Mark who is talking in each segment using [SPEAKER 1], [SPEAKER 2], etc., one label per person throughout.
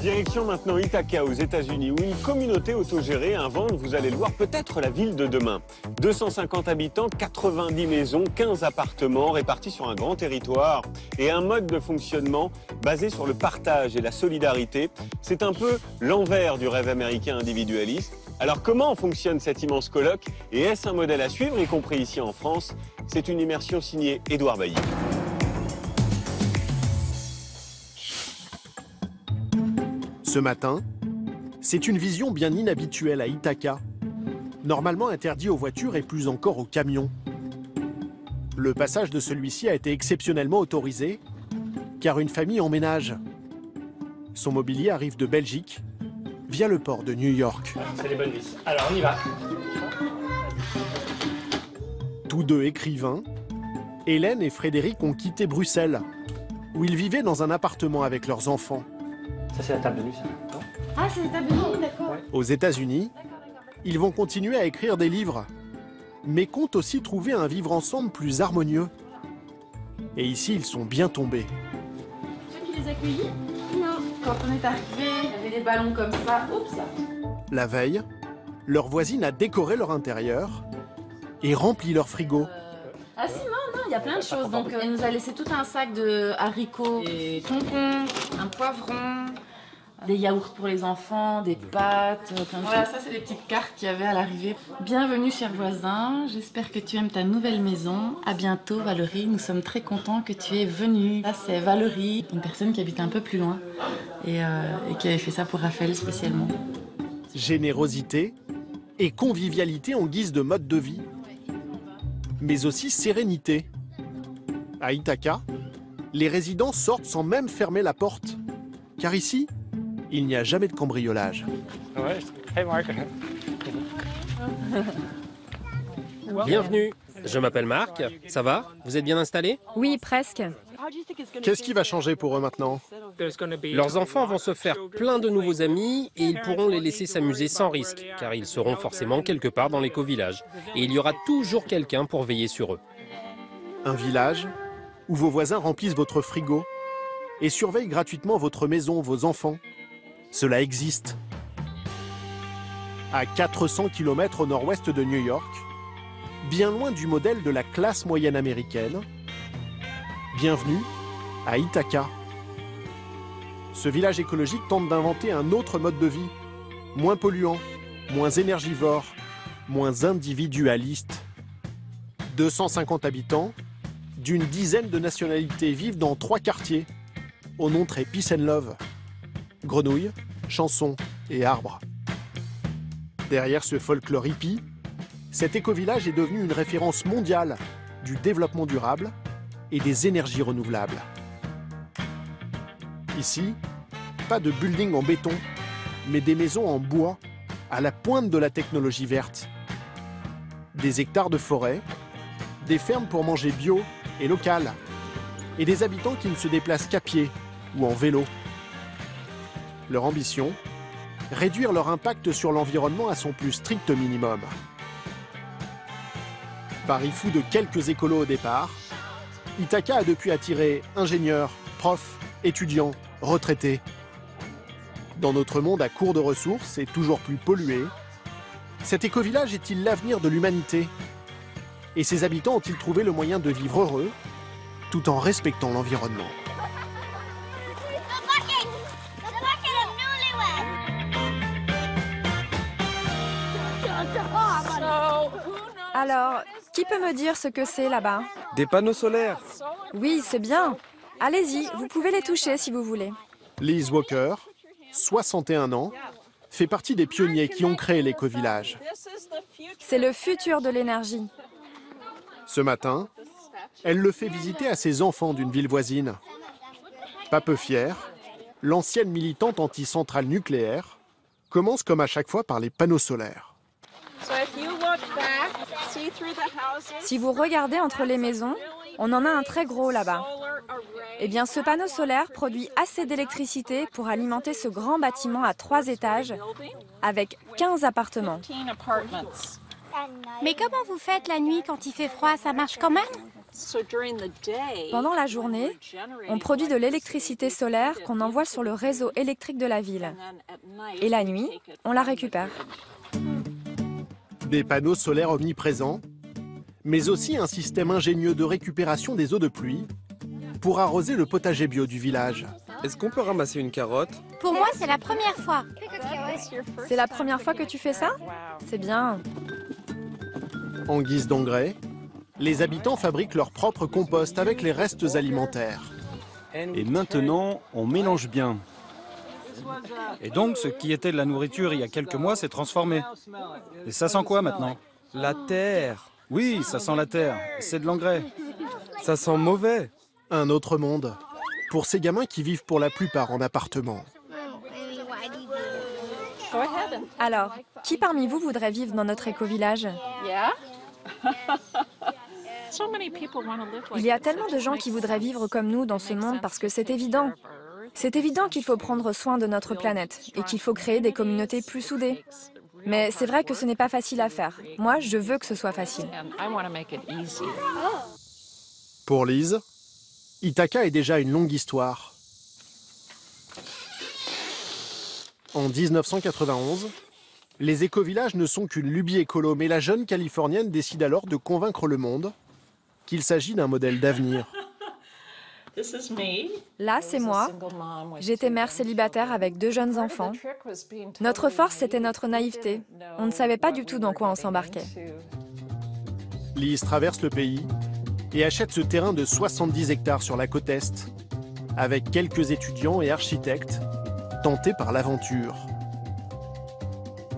[SPEAKER 1] Direction maintenant Ithaca aux États-Unis, où une communauté autogérée invente, vous allez le voir, peut-être la ville de demain. 250 habitants, 90 maisons, 15 appartements répartis sur un grand territoire et un mode de fonctionnement basé sur le partage et la solidarité. C'est un peu l'envers du rêve américain individualiste. Alors comment fonctionne cet immense colloque et est-ce un modèle à suivre, y compris ici en France? C'est une immersion signée Édouard Bailly.
[SPEAKER 2] Ce matin, c'est une vision bien inhabituelle à Ithaca, normalement interdit aux voitures et plus encore aux camions. Le passage de celui-ci a été exceptionnellement autorisé, car une famille emménage. Son mobilier arrive de Belgique, via le port de New York.
[SPEAKER 3] C'est les bonnes vis. Alors on y va.
[SPEAKER 2] Tous deux écrivains, Hélène et Frédéric ont quitté Bruxelles, où ils vivaient dans un appartement avec leurs enfants.
[SPEAKER 3] Ça c'est la table de nuit, ça.
[SPEAKER 4] Ah, c'est la table de nuit, d'accord.
[SPEAKER 2] Aux États-Unis, ils vont continuer à écrire des livres, mais comptent aussi trouver un vivre ensemble plus harmonieux. Et ici, ils sont bien tombés.
[SPEAKER 4] Ceux qui les accueillis? Non. Quand on est arrivé, il y avait des ballons comme ça. Oups.
[SPEAKER 2] La veille, leur voisine a décoré leur intérieur et rempli leur frigo.
[SPEAKER 4] Ah si, non, il y a plein de choses. Donc, elle nous a laissé tout un sac de haricots, des concombres, un poivron, des yaourts pour les enfants, des pâtes, plein de Voilà, ça c'est les petites cartes qu'il y avait à l'arrivée. Bienvenue, cher voisin. J'espère que tu aimes ta nouvelle maison. À bientôt, Valérie. Nous sommes très contents que tu es venue. Là, c'est Valérie, une personne qui habite un peu plus loin et qui avait fait ça pour Raphaël spécialement.
[SPEAKER 2] Générosité et convivialité en guise de mode de vie, mais aussi sérénité. À Ithaca, les résidents sortent sans même fermer la porte, car ici, il n'y a jamais de cambriolage.
[SPEAKER 3] Ouais. Hey Marc.
[SPEAKER 5] Bienvenue, je m'appelle Marc, ça va? Vous êtes bien installés?
[SPEAKER 6] Oui, presque.
[SPEAKER 2] Qu'est-ce qui va changer pour eux maintenant?
[SPEAKER 5] Leurs enfants vont se faire plein de nouveaux amis et ils pourront les laisser s'amuser sans risque, car ils seront forcément quelque part dans l'éco-village. Et il y aura toujours quelqu'un pour veiller sur eux.
[SPEAKER 2] Un village où vos voisins remplissent votre frigo et surveillent gratuitement votre maison, vos enfants. Cela existe. À 400 km au nord-ouest de New York, bien loin du modèle de la classe moyenne américaine, bienvenue à Ithaca. Ce village écologique tente d'inventer un autre mode de vie, moins polluant, moins énergivore, moins individualiste. 250 habitants, d'une dizaine de nationalités vivent dans 3 quartiers, au nom très peace and love. Grenouilles, chansons et arbres. Derrière ce folklore hippie, cet éco-village est devenu une référence mondiale du développement durable et des énergies renouvelables. Ici, pas de building en béton, mais des maisons en bois, à la pointe de la technologie verte. Des hectares de forêt, des fermes pour manger bio et local, et des habitants qui ne se déplacent qu'à pied ou en vélo. Leur ambition, réduire leur impact sur l'environnement à son plus strict minimum. Pari fou de quelques écolos au départ, Ithaca a depuis attiré ingénieurs, profs, étudiants, retraités. Dans notre monde à court de ressources et toujours plus pollué, cet éco-village est-il l'avenir de l'humanité? Et ses habitants ont-ils trouvé le moyen de vivre heureux, tout en respectant l'environnement?
[SPEAKER 6] Alors, qui peut me dire ce que c'est là-bas?
[SPEAKER 7] Des panneaux solaires.
[SPEAKER 6] Oui, c'est bien. Allez-y, vous pouvez les toucher si vous voulez.
[SPEAKER 2] Liz Walker, 61 ans, fait partie des pionniers qui ont créé l'éco-village.
[SPEAKER 6] C'est le futur de l'énergie.
[SPEAKER 2] Ce matin, elle le fait visiter à ses enfants d'une ville voisine. Pas peu fière, l'ancienne militante anti-centrale nucléaire commence comme à chaque fois par les panneaux solaires.
[SPEAKER 6] Si vous regardez entre les maisons, on en a un très gros là-bas. Eh bien, ce panneau solaire produit assez d'électricité pour alimenter ce grand bâtiment à 3 étages avec 15 appartements.
[SPEAKER 8] Mais comment vous faites la nuit quand il fait froid? Ça marche quand même?
[SPEAKER 6] Pendant la journée, on produit de l'électricité solaire qu'on envoie sur le réseau électrique de la ville. Et la nuit, on la récupère.
[SPEAKER 2] Des panneaux solaires omniprésents, mais aussi un système ingénieux de récupération des eaux de pluie pour arroser le potager bio du village.
[SPEAKER 7] Est-ce qu'on peut ramasser une carotte?
[SPEAKER 8] Pour moi, c'est la première fois.
[SPEAKER 6] C'est la première fois que tu fais ça? C'est bien.
[SPEAKER 2] En guise d'engrais, les habitants fabriquent leur propre compost avec les restes alimentaires.
[SPEAKER 9] Et maintenant, on mélange bien. Et donc, ce qui était de la nourriture il y a quelques mois s'est transformé. Et ça sent quoi maintenant?
[SPEAKER 7] La terre.
[SPEAKER 9] Oui, ça sent la terre. C'est de l'engrais.
[SPEAKER 7] Ça sent mauvais.
[SPEAKER 2] Un autre monde, pour ces gamins qui vivent pour la plupart en appartement.
[SPEAKER 6] Alors, qui parmi vous voudrait vivre dans notre éco-village? Il y a tellement de gens qui voudraient vivre comme nous dans ce monde parce que c'est évident. C'est évident qu'il faut prendre soin de notre planète et qu'il faut créer des communautés plus soudées. Mais c'est vrai que ce n'est pas facile à faire. Moi, je veux que ce soit facile.
[SPEAKER 2] Pour Lise, Ithaca est déjà une longue histoire. En 1991, les éco-villages ne sont qu'une lubie écolo, mais la jeune Californienne décide alors de convaincre le monde qu'il s'agit d'un modèle d'avenir.
[SPEAKER 6] Là, c'est moi. J'étais mère célibataire avec 2 jeunes enfants. Notre force, c'était notre naïveté. On ne savait pas du tout dans quoi on s'embarquait.
[SPEAKER 2] Lise traverse le pays et achète ce terrain de 70 hectares sur la côte Est, avec quelques étudiants et architectes tentés par l'aventure.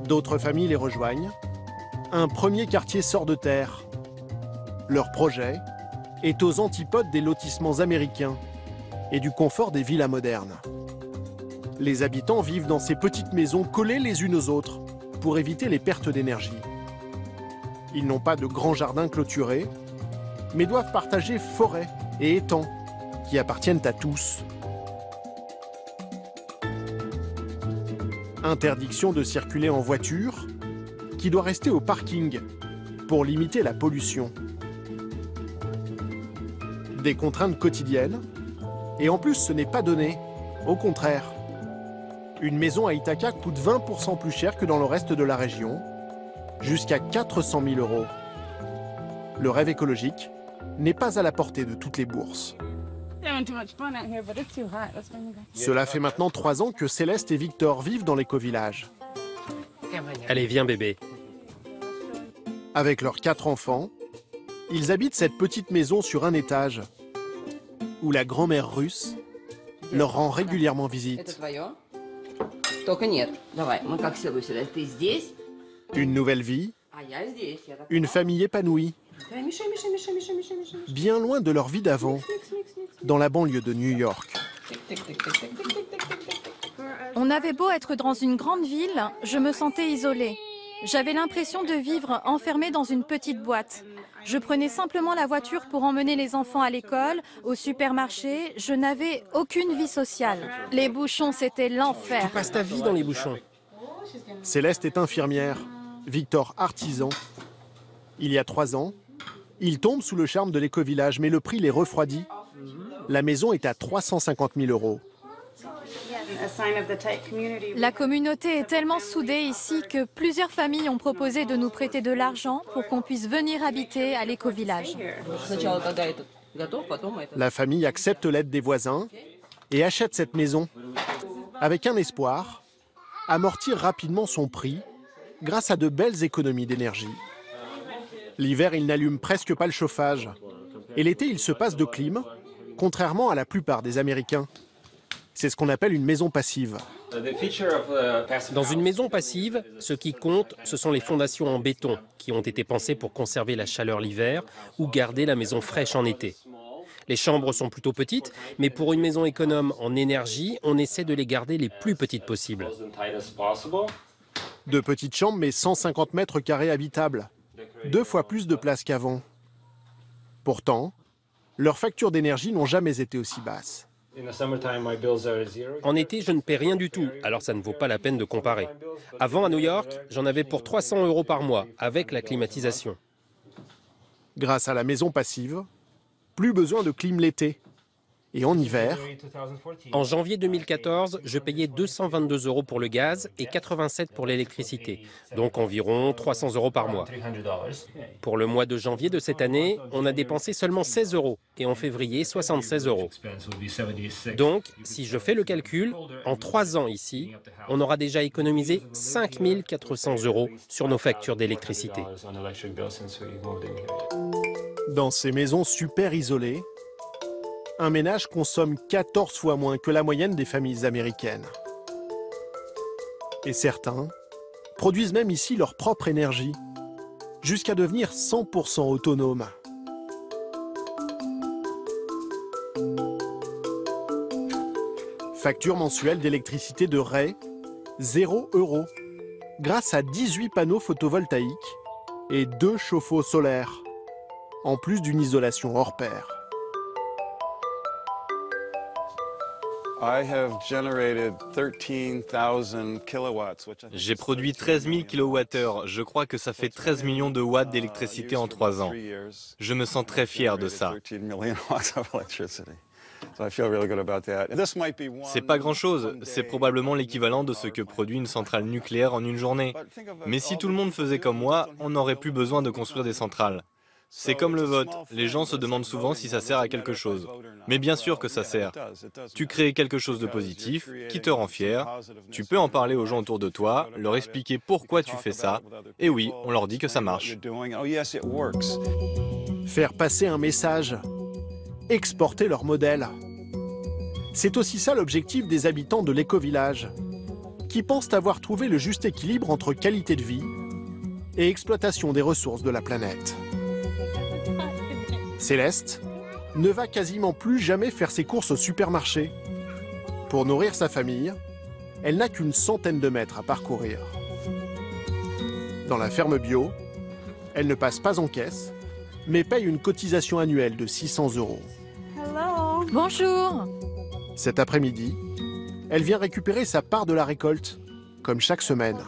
[SPEAKER 2] D'autres familles les rejoignent. Un premier quartier sort de terre. Leur projet est aux antipodes des lotissements américains et du confort des villas modernes. Les habitants vivent dans ces petites maisons collées les unes aux autres pour éviter les pertes d'énergie. Ils n'ont pas de grands jardins clôturés, mais doivent partager forêts et étangs qui appartiennent à tous. Interdiction de circuler en voiture, qui doit rester au parking pour limiter la pollution. Des contraintes quotidiennes, et en plus ce n'est pas donné, au contraire. Une maison à Ithaca coûte 20% plus cher que dans le reste de la région, jusqu'à 400 000 €. Le rêve écologique n'est pas à la portée de toutes les bourses. Cela fait maintenant 3 ans que Céleste et Victor vivent dans l'éco-village.
[SPEAKER 5] Allez, viens bébé.
[SPEAKER 2] Avec leurs 4 enfants, ils habitent cette petite maison sur un étage, où la grand-mère russe leur rend régulièrement visite. Une nouvelle vie, une famille épanouie, bien loin de leur vie d'avant, dans la banlieue de New York.
[SPEAKER 8] On avait beau être dans une grande ville, je me sentais isolée. J'avais l'impression de vivre enfermée dans une petite boîte. Je prenais simplement la voiture pour emmener les enfants à l'école, au supermarché. Je n'avais aucune vie sociale. Les bouchons, c'était l'enfer.
[SPEAKER 5] Tu passes ta vie dans les bouchons.
[SPEAKER 2] Céleste est infirmière, Victor artisan. Il y a 3 ans, ils tombent sous le charme de l'éco-village, mais le prix les refroidit. La maison est à 350 000 €.
[SPEAKER 8] La communauté est tellement soudée ici que plusieurs familles ont proposé de nous prêter de l'argent pour qu'on puisse venir habiter à l'éco-village.
[SPEAKER 2] La famille accepte l'aide des voisins et achète cette maison, avec un espoir, amortir rapidement son prix grâce à de belles économies d'énergie. L'hiver, ils n'allument presque pas le chauffage. Et l'été, ils se passent de clim, contrairement à la plupart des Américains. C'est ce qu'on appelle une maison passive.
[SPEAKER 5] Dans une maison passive, ce qui compte, ce sont les fondations en béton qui ont été pensées pour conserver la chaleur l'hiver ou garder la maison fraîche en été. Les chambres sont plutôt petites, mais pour une maison économe en énergie, on essaie de les garder les plus petites possibles.
[SPEAKER 2] De petites chambres, mais 150 mètres carrés habitables. 2 fois plus de place qu'avant. Pourtant, leurs factures d'énergie n'ont jamais été aussi basses.
[SPEAKER 5] En été, je ne paie rien du tout, alors ça ne vaut pas la peine de comparer. Avant, à New York, j'en avais pour 300 € par mois, avec la climatisation.
[SPEAKER 2] Grâce à la maison passive, Plus besoin de clim l'été. Et en hiver,
[SPEAKER 5] En janvier 2014, je payais 222 € pour le gaz et 87 pour l'électricité, donc environ 300 € par mois. Pour le mois de janvier de cette année, on a dépensé seulement 16 € et en février 76 €. Donc, si je fais le calcul, en 3 ans ici, on aura déjà économisé 5 400 € sur nos factures d'électricité.
[SPEAKER 2] dans ces maisons super isolées, un ménage consomme 14 fois moins que la moyenne des familles américaines. Et certains produisent même ici leur propre énergie, jusqu'à devenir 100% autonomes. Facture mensuelle d'électricité de Ray, 0 €, grâce à 18 panneaux photovoltaïques et 2 chauffe-eau solaires, en plus d'une isolation hors pair.
[SPEAKER 10] J'ai produit 13 000 kWh. Je crois que ça fait 13 millions de watts d'électricité en 3 ans. Je me sens très fier de ça. C'est pas grand-chose. C'est probablement l'équivalent de ce que produit une centrale nucléaire en une journée. Mais si tout le monde faisait comme moi, on n'aurait plus besoin de construire des centrales. C'est comme le vote. Les gens se demandent souvent si ça sert à quelque chose. Mais bien sûr que ça sert. Tu crées quelque chose de positif, qui te rend fier. Tu peux en parler aux gens autour de toi, leur expliquer pourquoi tu fais ça. Et oui, on leur dit que ça marche.
[SPEAKER 2] Faire passer un message, exporter leur modèle. C'est aussi ça l'objectif des habitants de l'éco-village, qui pensent avoir trouvé le juste équilibre entre qualité de vie et exploitation des ressources de la planète. Céleste ne va quasiment plus jamais faire ses courses au supermarché. Pour nourrir sa famille, elle n'a qu'une centaine de mètres à parcourir. Dans la ferme bio, elle ne passe pas en caisse, mais paye une cotisation annuelle de 600 €.
[SPEAKER 8] Bonjour.
[SPEAKER 2] Cet après-midi, elle vient récupérer sa part de la récolte, comme chaque semaine.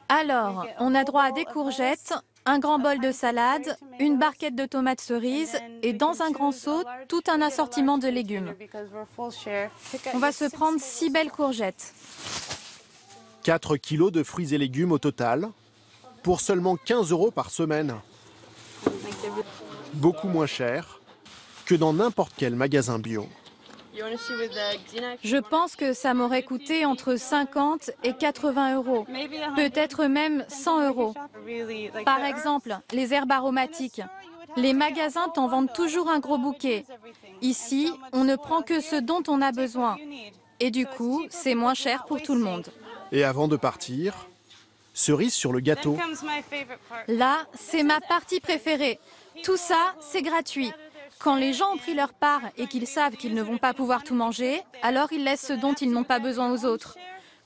[SPEAKER 8] Alors, on a droit à des courgettes, un grand bol de salade, une barquette de tomates cerises et dans un grand seau, tout un assortiment de légumes. On va se prendre 6 belles courgettes.
[SPEAKER 2] 4 kilos de fruits et légumes au total, pour seulement 15 € par semaine. Beaucoup moins cher que dans n'importe quel magasin bio.
[SPEAKER 8] Je pense que ça m'aurait coûté entre 50 et 80 €, peut-être même 100 €. Par exemple, les herbes aromatiques. Les magasins t'en vendent toujours un gros bouquet. Ici, on ne prend que ce dont on a besoin. Et du coup, c'est moins cher pour tout le monde.
[SPEAKER 2] Et avant de partir, cerise sur le gâteau.
[SPEAKER 8] Là, c'est ma partie préférée. Tout ça, c'est gratuit. Quand les gens ont pris leur part et qu'ils savent qu'ils ne vont pas pouvoir tout manger, alors ils laissent ce dont ils n'ont pas besoin aux autres.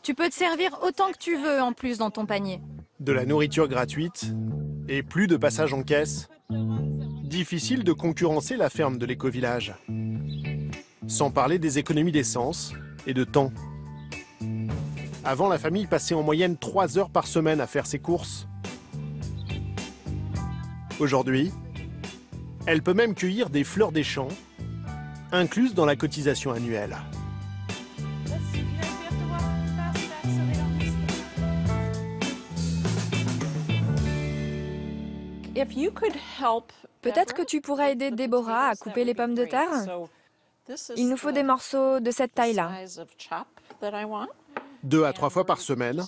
[SPEAKER 8] Tu peux te servir autant que tu veux en plus dans ton panier.
[SPEAKER 2] De la nourriture gratuite et plus de passage en caisse. Difficile de concurrencer la ferme de l'éco-village. Sans parler des économies d'essence et de temps. Avant, la famille passait en moyenne 3 heures par semaine à faire ses courses. Aujourd'hui, elle peut même cueillir des fleurs des champs, incluses dans la cotisation annuelle.
[SPEAKER 6] Peut-être que tu pourrais aider Déborah à couper les pommes de terre? Il nous faut des morceaux de cette taille-là.
[SPEAKER 2] 2 à 3 fois par semaine,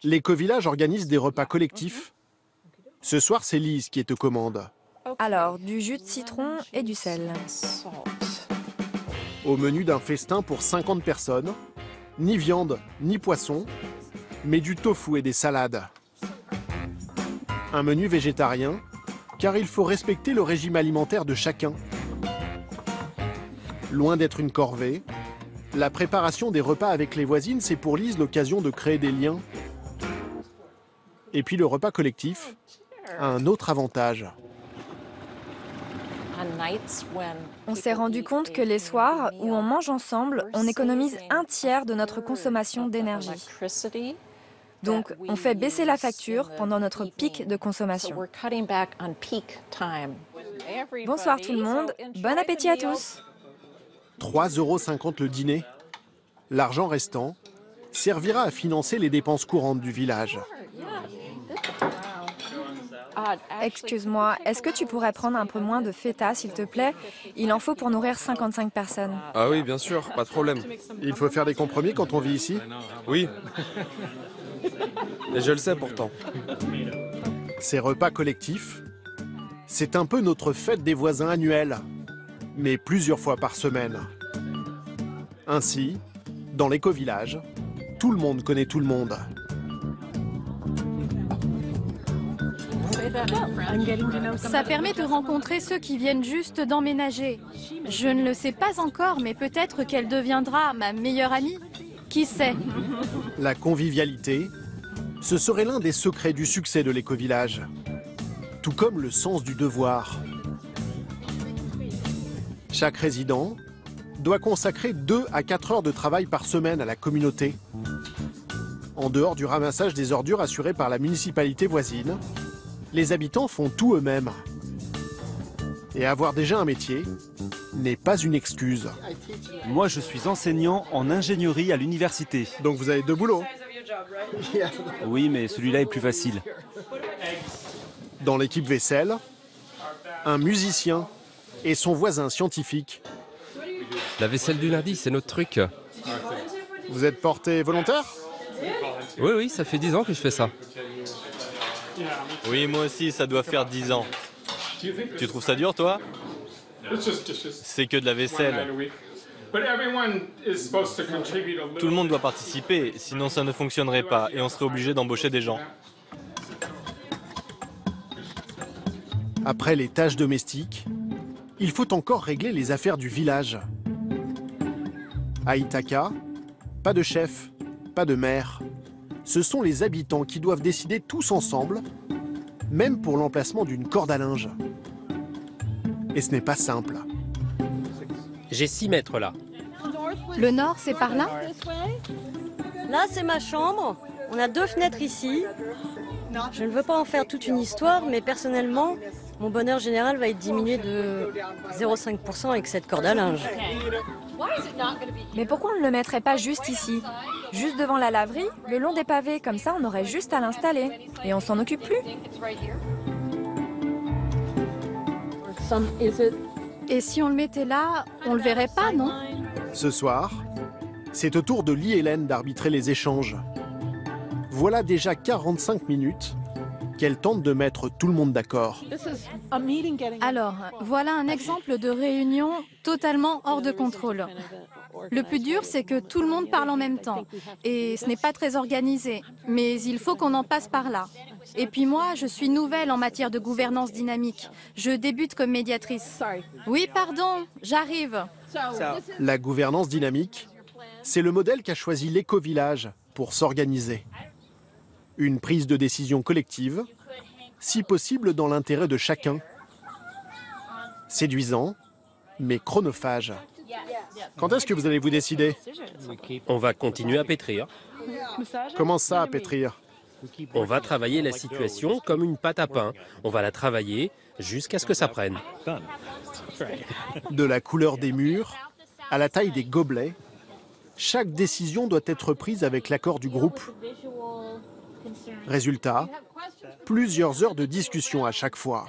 [SPEAKER 2] l'éco-village organise des repas collectifs. Ce soir, c'est Lise qui est aux commandes.
[SPEAKER 6] Alors, du jus de citron et du sel.
[SPEAKER 2] Au menu d'un festin pour 50 personnes, ni viande, ni poisson, mais du tofu et des salades. Un menu végétarien, car il faut respecter le régime alimentaire de chacun. Loin d'être une corvée, la préparation des repas avec les voisines, c'est pour Lise l'occasion de créer des liens. Et puis le repas collectif a un autre avantage.
[SPEAKER 6] On s'est rendu compte que les soirs où on mange ensemble, on économise 1/3 de notre consommation d'énergie. Donc, on fait baisser la facture pendant notre pic de consommation. Bonsoir tout le monde, bon appétit à tous.
[SPEAKER 2] 3,50 € le dîner. L'argent restant servira à financer les dépenses courantes du village.
[SPEAKER 6] Excuse-moi, est-ce que tu pourrais prendre un peu moins de feta, s'il te plaît? Il en faut pour nourrir 55 personnes.
[SPEAKER 7] Ah oui, bien sûr, pas de problème.
[SPEAKER 2] Il faut faire des compromis quand on vit ici?
[SPEAKER 7] Oui. Et je le sais pourtant.
[SPEAKER 2] Ces repas collectifs, c'est un peu notre fête des voisins annuelle, mais plusieurs fois par semaine. Ainsi, dans l'éco-village, tout le monde connaît tout le monde.
[SPEAKER 8] Ça permet de rencontrer ceux qui viennent juste d'emménager. Je ne le sais pas encore, mais peut-être qu'elle deviendra ma meilleure amie. Qui sait?
[SPEAKER 2] La convivialité, ce serait l'un des secrets du succès de l'éco-village. Tout comme le sens du devoir. Chaque résident doit consacrer 2 à 4 heures de travail par semaine à la communauté. En dehors du ramassage des ordures assuré par la municipalité voisine, les habitants font tout eux-mêmes. Et avoir déjà un métier n'est pas une excuse.
[SPEAKER 9] Moi, je suis enseignant en ingénierie à l'université.
[SPEAKER 2] Donc vous avez 2 boulots?
[SPEAKER 9] Oui, mais celui-là est plus facile.
[SPEAKER 2] Dans l'équipe vaisselle, un musicien et son voisin scientifique.
[SPEAKER 11] La vaisselle du lundi, c'est notre truc.
[SPEAKER 2] Vous êtes porté volontaire?
[SPEAKER 11] Oui, ça fait 10 ans que je fais ça.
[SPEAKER 10] Oui, moi aussi, ça doit faire 10 ans. Tu trouves ça dur, toi? C'est que de la vaisselle. Tout le monde doit participer, sinon ça ne fonctionnerait pas et on serait obligé d'embaucher des gens.
[SPEAKER 2] Après les tâches domestiques, il faut encore régler les affaires du village. À Ithaca, pas de chef, pas de maire. Ce sont les habitants qui doivent décider tous ensemble, même pour l'emplacement d'une corde à linge. Et ce n'est pas simple.
[SPEAKER 5] J'ai 6 mètres là.
[SPEAKER 8] Le nord, c'est par là?
[SPEAKER 12] Là, c'est ma chambre. On a 2 fenêtres ici. Je ne veux pas en faire toute une histoire, mais personnellement, mon bonheur général va être diminué de 0,5% avec cette corde à linge.
[SPEAKER 6] Mais pourquoi on ne le mettrait pas juste ici? Juste devant la laverie, le long des pavés, comme ça on aurait juste à l'installer. Et on s'en occupe plus.
[SPEAKER 8] Et si on le mettait là, on le verrait pas, non?
[SPEAKER 2] Ce soir, c'est au tour de Lee-Hélène d'arbitrer les échanges. Voilà déjà 45 minutes qu'elle tente de mettre tout le monde d'accord.
[SPEAKER 8] Alors, voilà un exemple de réunion totalement hors de contrôle. Le plus dur, c'est que tout le monde parle en même temps. Et ce n'est pas très organisé. Mais il faut qu'on en passe par là. Et puis moi, je suis nouvelle en matière de gouvernance dynamique. Je débute comme médiatrice. Oui, pardon, j'arrive.
[SPEAKER 2] La gouvernance dynamique, c'est le modèle qu'a choisi l'éco-village pour s'organiser. Une prise de décision collective, si possible dans l'intérêt de chacun. Séduisant, mais chronophage. Quand est-ce que vous allez vous décider?
[SPEAKER 5] On va continuer à pétrir.
[SPEAKER 2] Comment ça, à pétrir?
[SPEAKER 5] On va travailler la situation comme une pâte à pain. On va la travailler jusqu'à ce que ça prenne.
[SPEAKER 2] De la couleur des murs à la taille des gobelets, chaque décision doit être prise avec l'accord du groupe. Résultat, plusieurs heures de discussion à chaque fois.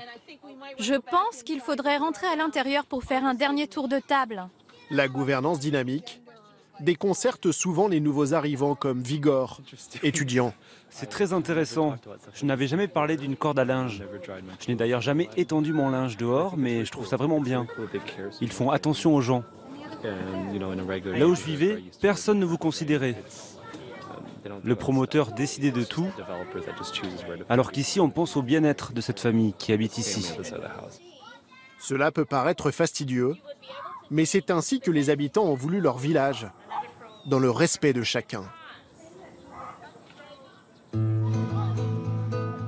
[SPEAKER 8] Je pense qu'il faudrait rentrer à l'intérieur pour faire un dernier tour de table.
[SPEAKER 2] La gouvernance dynamique déconcerte souvent les nouveaux arrivants comme Vigor, étudiant.
[SPEAKER 9] C'est très intéressant. Je n'avais jamais parlé d'une corde à linge. Je n'ai d'ailleurs jamais étendu mon linge dehors, mais je trouve ça vraiment bien. Ils font attention aux gens. Là où je vivais, personne ne vous considérait. Le promoteur décidait de tout, alors qu'ici on pense au bien-être de cette famille qui habite ici.
[SPEAKER 2] Cela peut paraître fastidieux, mais c'est ainsi que les habitants ont voulu leur village, dans le respect de chacun.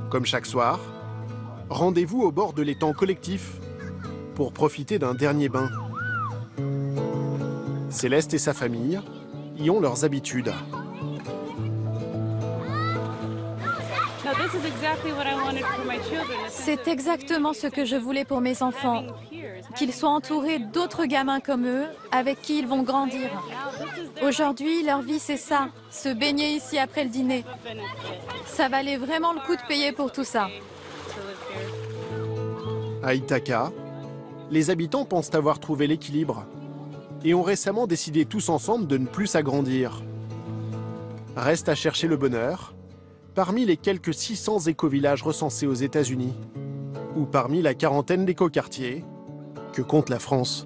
[SPEAKER 2] Comme chaque soir, rendez-vous au bord de l'étang collectif pour profiter d'un dernier bain. Céleste et sa famille y ont leurs habitudes.
[SPEAKER 8] C'est exactement ce que je voulais pour mes enfants, qu'ils soient entourés d'autres gamins comme eux, avec qui ils vont grandir. Aujourd'hui, leur vie, c'est ça, se baigner ici après le dîner. Ça valait vraiment le coup de payer pour tout ça.
[SPEAKER 2] À Ithaca, les habitants pensent avoir trouvé l'équilibre et ont récemment décidé tous ensemble de ne plus s'agrandir. Reste à chercher le bonheur parmi les quelques 600 écovillages recensés aux États-Unis ou parmi la quarantaine d'écoquartiers que compte la France.